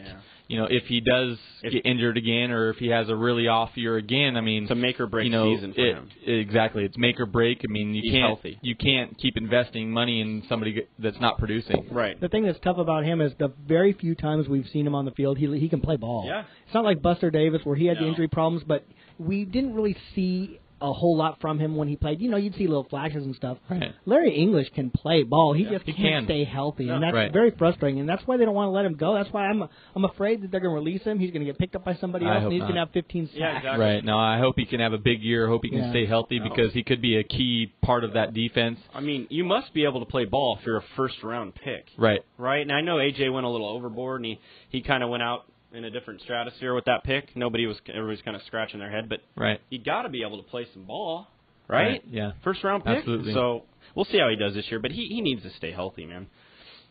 if he does get injured again, or if he has a really off year again, I mean, it's a make or break season for him. Exactly, it's make or break. I mean, you can't keep investing money in somebody that's not producing. Right. The thing that's tough about him is the very few times we've seen him on the field, he can play ball. Yeah. It's not like Buster Davis where he had the injury problems, but we didn't really see a whole lot from him when he played. You'd see little flashes and stuff. Right. Larry English can play ball. He just can't stay healthy, and that's very frustrating. And that's why they don't want to let him go. That's why I'm afraid that they're going to release him. He's going to get picked up by somebody else, and he's going to have 15 sacks. Yeah, exactly. Right. No, I hope he can have a big year. I hope he can stay healthy because he could be a key part of that defense. I mean, you must be able to play ball if you're a first-round pick. Right. Right. And I know AJ went a little overboard, and he kind of went out in a different stratosphere with that pick. Everybody's kind of scratching their head, but you got to be able to play some ball. Right? Yeah. First round pick. Absolutely. So we'll see how he does this year, but he needs to stay healthy, man.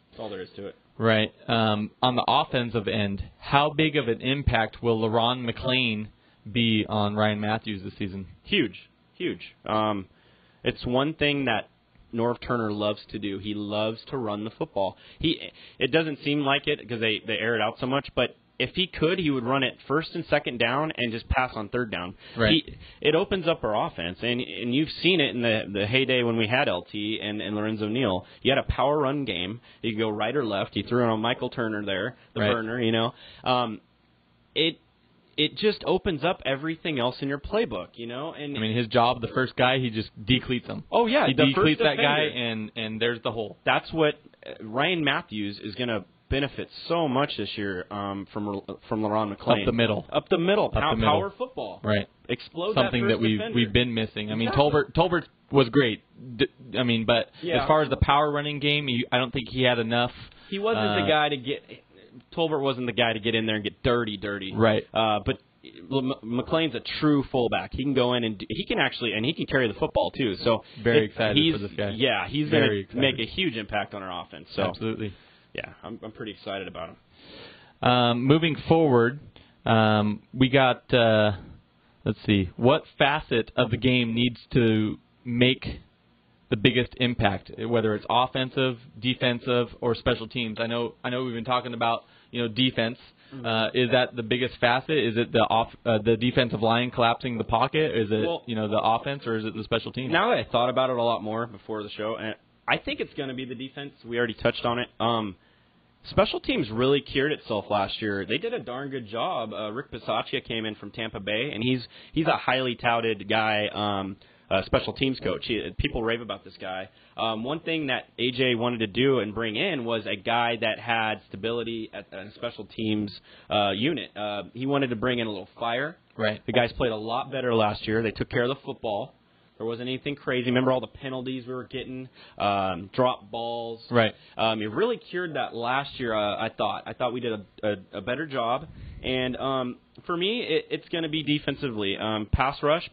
That's all there is to it. Right. On the offensive end, how big of an impact will Luron Mclain be on Ryan Matthews this season? Huge. It's one thing that Norv Turner loves to do. He loves to run the football. It doesn't seem like it because they air it out so much, but if he could, he would run it first and second down and just pass on third down. Right. It opens up our offense, and you've seen it in the heyday when we had LT and Lorenzo Neal. You had a power run game. You could go right or left. You threw in on Michael Turner there, the burner, It just opens up everything else in your playbook, And I mean, his job, the first guy, he just decleats him. Oh, yeah. He decleats that guy, and there's the hole. That's what Ryan Matthews is going to benefit so much this year from Luron Mclain. Up the middle. Power football. Right. Explode something that we've been missing. I mean, Tolbert was great. But as far as the power running game, I don't think he had enough. He wasn't the guy to get. Tolbert wasn't the guy to get in there and get dirty. Right. But McLean's a true fullback. He can go in and he can carry the football too. So very excited for this guy. Yeah, he's going to make a huge impact on our offense. So absolutely. Yeah, I'm pretty excited about him. Moving forward, we got, let's see, what facet of the game needs to make the biggest impact, whether it's offensive, defensive, or special teams? I know we've been talking about, defense. Is that the biggest facet? Is it the defensive line collapsing the pocket? Is it, the offense, or is it the special teams? Now that I thought about it a lot more before the show, and I think it's going to be the defense. We already touched on it. Special teams really cured itself last year. They did a darn good job. Rick Bisaccia came in from Tampa Bay, and he's a highly touted guy, special teams coach. People rave about this guy. One thing that AJ wanted to do and bring in was a guy that had stability at a special teams unit. He wanted to bring in a little fire. Right. The guys played a lot better last year. They took care of the football. There wasn't anything crazy. Remember all the penalties we were getting, drop balls. Right. It really cured that last year. I thought we did a better job. And for me, it's going to be defensively pass rush.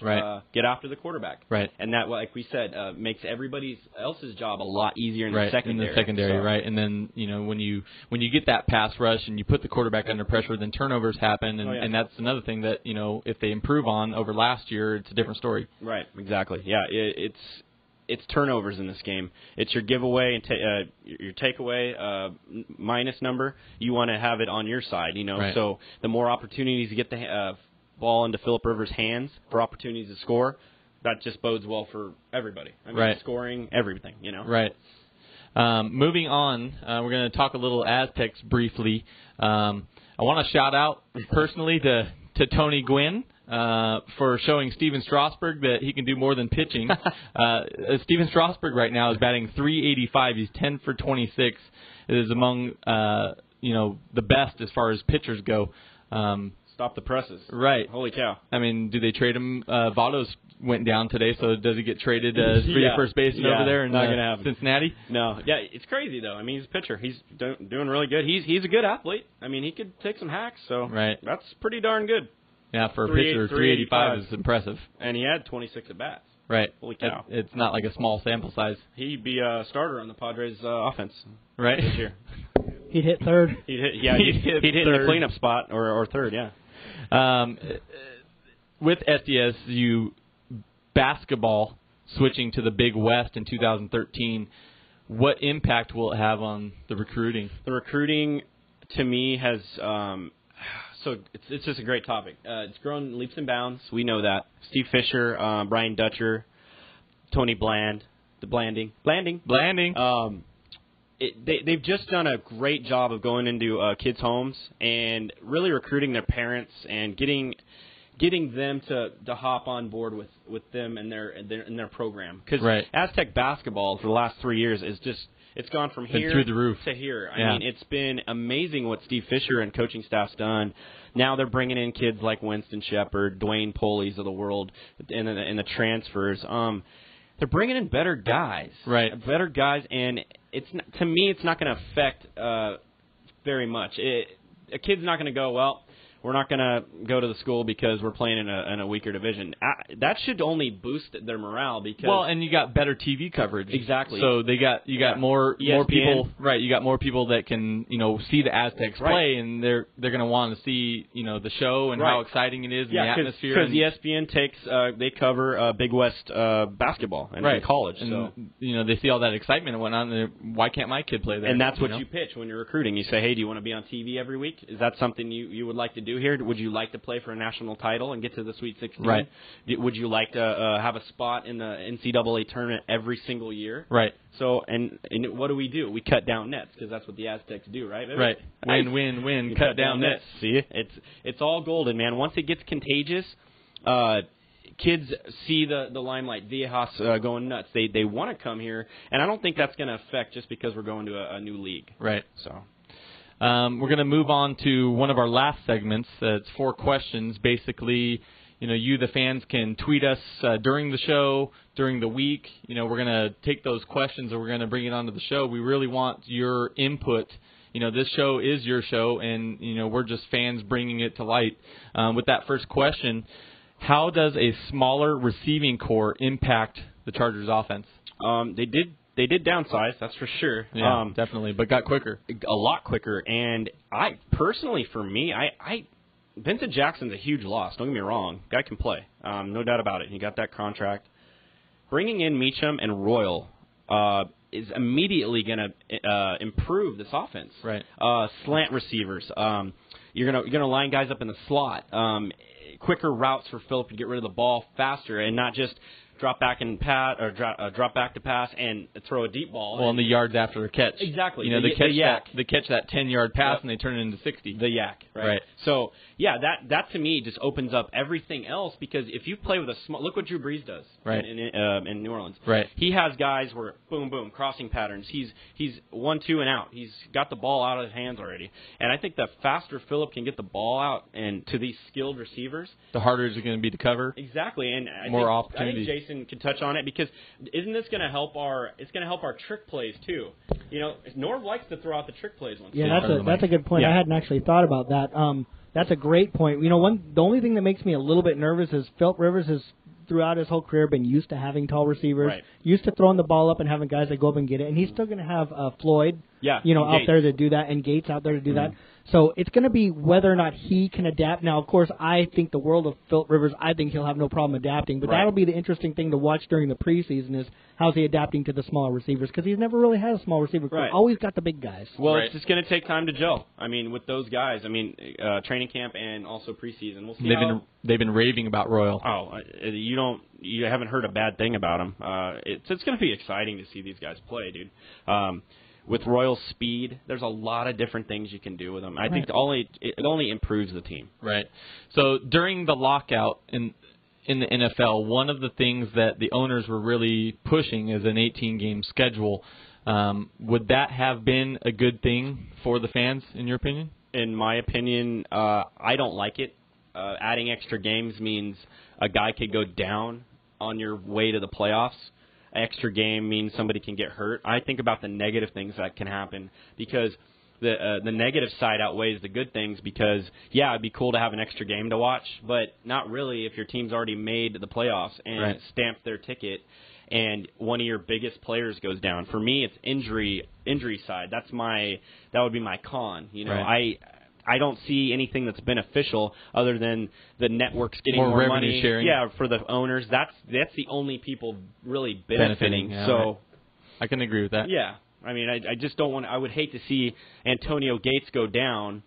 Right. Get after the quarterback. Right. And that, like we said, makes everybody else's job a lot easier in the secondary. In the secondary, right. And then when you get that pass rush and you put the quarterback under pressure, then turnovers happen, and that's another thing that if they improve on over last year, it's a different story. Right. Exactly. Yeah. It's turnovers in this game. It's your giveaway and your takeaway minus number. You want to have it on your side, Right. So the more opportunities to get the ball into Phillip Rivers' hands for opportunities to score, that just bodes well for everybody. I mean, scoring, everything, Right. Moving on, we're going to talk a little Aztecs briefly. I want to shout out personally to Tony Gwynn. For showing Steven Strasburg that he can do more than pitching. Steven Strasburg right now is batting .385. He's 10 for 26. It is among the best as far as pitchers go. Stop the presses. Right. Holy cow. I mean, do they trade him? Votto's went down today, so does he get traded for your first baseman over there in not gonna happen. Cincinnati? No. Yeah, it's crazy, though. I mean, he's a pitcher. He's doing really good. He's a good athlete. I mean, he could take some hacks, so that's pretty darn good. Yeah, for a pitcher, 385 is impressive. And he had 26 at-bats. Right. Holy cow. It's not like a small sample size. He'd be a starter on the Padres offense this year. He'd hit third. He'd hit in the cleanup spot or third, yeah. With SDSU basketball switching to the Big West in 2013, what impact will it have on the recruiting? The recruiting, to me, has so it's just a great topic. It's grown leaps and bounds. We know that. Steve Fisher, Brian Dutcher, Tony Blanding. They've just done a great job of going into kids' homes and really recruiting their parents and getting them to hop on board with them and their program. Because Aztec basketball for the last 3 years is just it's gone from here through the roof to here. I mean, it's been amazing what Steve Fisher and coaching staff's done. Now they're bringing in kids like Winston Shepard, Dwayne Poleys of the world, in the transfers. They're bringing in better guys, and to me, it's not going to affect very much. A kid's not going to go, well, we're not going to go to the school because we're playing in a weaker division. That should only boost their morale because and you got better TV coverage. Exactly. So you got more people, right? You got more people that can see the Aztecs play, and they're going to want to see the show and how exciting it is and the atmosphere. Because ESPN they cover Big West basketball and college, so they see all that excitement and whatnot. And why can't my kid play there? And that's what you pitch when you're recruiting. You say, hey, do you want to be on TV every week? Is that something you would like to do here? Would you like to play for a national title and get to the Sweet 16? Right. Would you like to have a spot in the NCAA tournament every single year? Right. So, and what do? We cut down nets because that's what the Aztecs do, right? Right. Win, cut down nets. See, it's all golden, man. Once it gets contagious, kids see the limelight. Viejas going nuts. They want to come here, and I don't think that's going to affect just because we're going to a new league. Right. So. We're going to move on to one of our last segments. It's 4 questions. Basically, you, the fans, can tweet us during the show, during the week. We're going to take those questions and we're going to bring it onto the show. We really want your input. This show is your show, and, we're just fans bringing it to light. With that first question, how does a smaller receiving core impact the Chargers' offense? They did downsize, that's for sure. Yeah, definitely, but got quicker. A lot quicker. And I personally, for me, Vincent Jackson's a huge loss. Don't get me wrong. Guy can play. No doubt about it. He got that contract. Bringing in Meacham and Royal is immediately going to improve this offense. Right. Slant receivers. You're gonna line guys up in the slot. Quicker routes for Phillip to get rid of the ball faster and not just drop back and pass or drop back to pass and throw a deep ball. Well, and the yards after a catch. Exactly. They catch that 10-yard pass and they turn it into 60. The yak. Right. So yeah, that to me just opens up everything else because if you play with a small, look what Drew Brees does. Right. In New Orleans. Right. He has guys where boom crossing patterns. He's 1-2 and out. He's got the ball out of his hands already. And I think the faster Phillip can get the ball out and to these skilled receivers, the harder it's going to be to cover. Exactly. And opportunities. I think Jason can touch on it because isn't this going to help our trick plays too? Norv likes to throw out the trick plays once. Yeah, that's a good point. I hadn't actually thought about that. That's a great point. The only thing that makes me a little bit nervous is Phillip Rivers has throughout his whole career been used to having tall receivers, used to throwing the ball up and having guys that go up and get it, and he's still going to have Floyd, out there to do that, and Gates out there to do that. So it's going to be whether or not he can adapt. Now, of course, I think the world of Phillip Rivers, I think he'll have no problem adapting, but that'll be the interesting thing to watch during the preseason is how's he adapting to the smaller receivers because he's never really had a small receiver. Always got the big guys. Well, it's just going to take time to gel. I mean, with those guys, training camp and also preseason. We'll see they've been raving about Royal. Oh, you haven't heard a bad thing about him. It's going to be exciting to see these guys play, dude. With Royal speed, there's a lot of different things you can do with them. I think it only improves the team. Right. So during the lockout in the NFL, one of the things that the owners were really pushing is an 18-game schedule. Would that have been a good thing for the fans, in your opinion? In my opinion, I don't like it. adding extra games means a guy could go down on your way to the playoffs. An extra game means somebody can get hurt. I think about the negative things that can happen because the negative side outweighs the good things because, yeah, it'd be cool to have an extra game to watch, but not really if your team's already made the playoffs and stamped their ticket and one of your biggest players goes down. For me, it's injury side. That would be my con. You know, I don't see anything that's beneficial other than the networks getting more money. Sharing. Yeah, for the owners. That's the only people really benefiting. Yeah, so I can agree with that. Yeah. I mean, I just don't want. I would hate to see Antonio Gates go down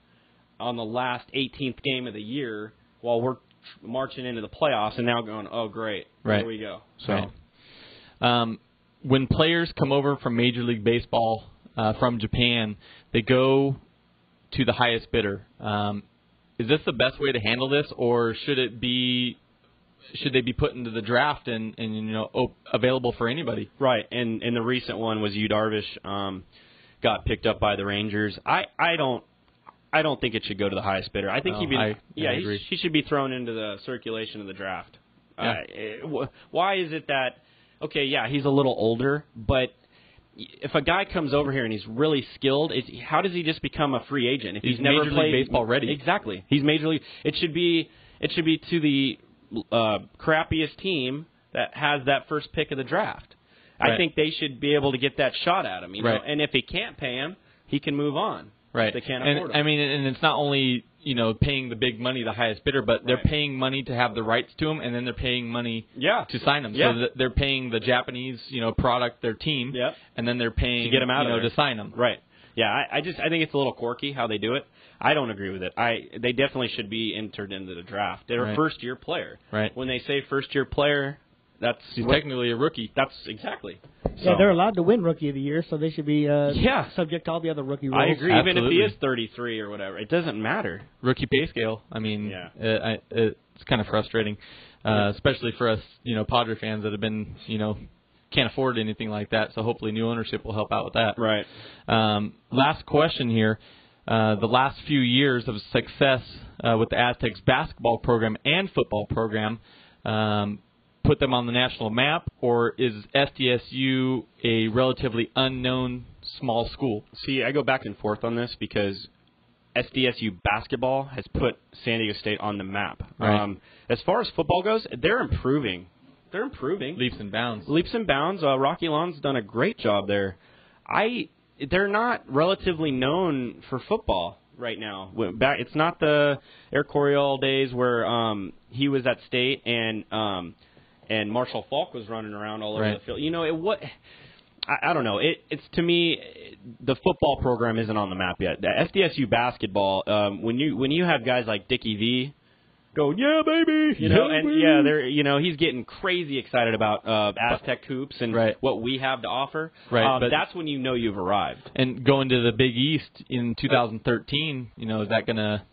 on the last 18th game of the year while we're marching into the playoffs and now going, oh great, here we go. So, when players come over from Major League Baseball from Japan, they go to the highest bidder. Is this the best way to handle this, or should they be put into the draft and available for anybody? Right, and the recent one was Yu Darvish got picked up by the Rangers. I don't think it should go to the highest bidder. I think he should be thrown into the circulation of the draft. Yeah. Why is it that he's a little older, but if a guy comes over here and he's really skilled, how does he just become a free agent if he's never Major played League Baseball ready? Exactly, he's Major League. It should be to the crappiest team that has that first pick of the draft. I think they should be able to get that shot at him. You know? And if he can't pay him, he can move on. Right. They can't afford him. I mean, and it's not only paying the big money, the highest bidder, but they're paying money to have the rights to him, and then they're paying money to sign them. So they're paying the Japanese product, their team, and then they're paying to get them out of there. to sign them. Right. Yeah. I think it's a little quirky how they do it. I don't agree with it. They definitely should be entered into the draft. They're a first-year player. Right. When they say first-year player, he's technically a rookie. That's exactly. Yeah, they're allowed to win Rookie of the Year, so they should be subject to all the other rookie rules. I agree. Absolutely. Even if he is 33 or whatever, it doesn't matter. Rookie pay scale. I mean, it's kind of frustrating, especially for us, Padre fans that have been, can't afford anything like that. So hopefully new ownership will help out with that. Right. Last question here. The last few years of success with the Aztecs basketball program and football program put them on the national map, or is SDSU a relatively unknown small school? See, I go back and forth on this because SDSU basketball has put San Diego State on the map. Right. As far as football goes, they're improving. Leaps and bounds. Rocky Lawn's done a great job there. They're not relatively known for football right now. It's not the Eric Coryell days where he was at State and Marshall Falk was running around all over the field. I don't know. It's to me, the football program isn't on the map yet. The SDSU basketball, when you have guys like Dickie V going, yeah, baby, he's getting crazy excited about Aztec hoops and what we have to offer. Right, but that's when you've arrived. And going to the Big East in 2013, is that gonna?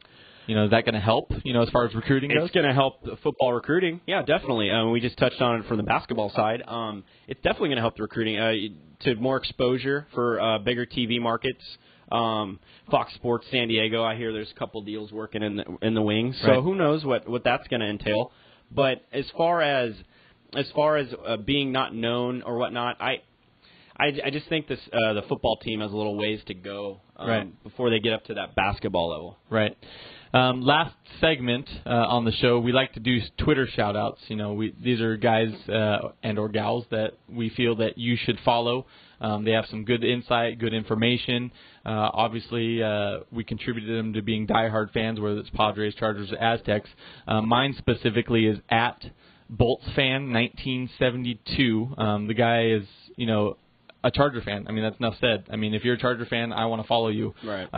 Is that going to help, as far as recruiting goes? It's going to help the football recruiting. Yeah, definitely. We just touched on it from the basketball side. It's definitely going to help the recruiting to more exposure for bigger TV markets. Fox Sports San Diego, I hear there's a couple deals working in the wings. So who knows what that's going to entail. But as far as being not known or whatnot, I just think the football team has a little ways to go before they get up to that basketball level. Right. Last segment on the show, we like to do Twitter shout-outs. These are guys and or gals that we feel that you should follow. They have some good insight, good information. Obviously, we contributed them to being diehard fans, whether it's Padres, Chargers, or Aztecs. Mine specifically is at BoltzFan1972. The guy is, a Charger fan. I mean, that's enough said. I mean, if you're a Charger fan, I want to follow you. Right.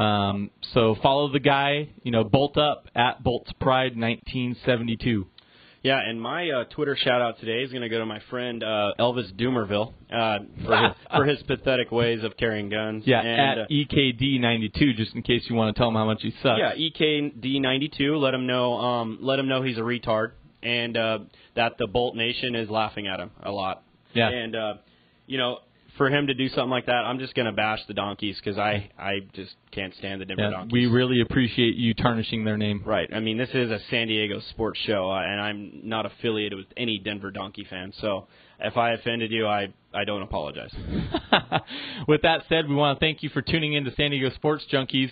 So follow the guy, bolt up at BoltzPride1972. Yeah, and my Twitter shout-out today is going to go to my friend Elvis Dumerville for his pathetic ways of carrying guns. Yeah, and, at EKD92, just in case you want to tell him how much he sucks. Yeah, EKD92. Let him know he's a retard, and that the Bolt Nation is laughing at him a lot. Yeah. And for him to do something like that, I'm just going to bash the Donkeys because I just can't stand the Denver Donkeys. We really appreciate you tarnishing their name. Right. I mean, this is a San Diego sports show, and I'm not affiliated with any Denver Donkey fan. So if I offended you, I don't apologize. With that said, we want to thank you for tuning in to San Diego Sports Junkies.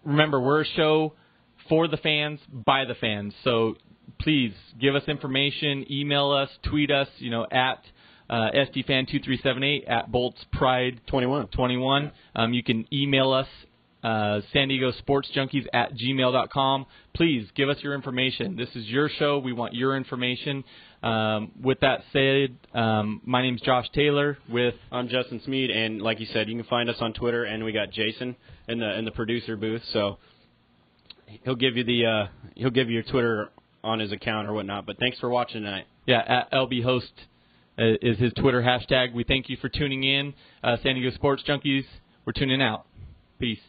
Remember, we're a show for the fans, by the fans. So please give us information, email us, tweet us, at SDFan2378 at BoltsPride21. You can email us, San Diego Sports Junkies at gmail.com. Please give us your information. This is your show. We want your information. With that said, my name's Josh Taylor. I'm Justin Smead, and like you said, you can find us on Twitter, and we got Jason in the producer booth. So he'll give you your Twitter on his account or whatnot. But thanks for watching tonight. Yeah, at LB Host is his Twitter hashtag. We thank you for tuning in. San Diego Sports Junkies, we're tuning out. Peace.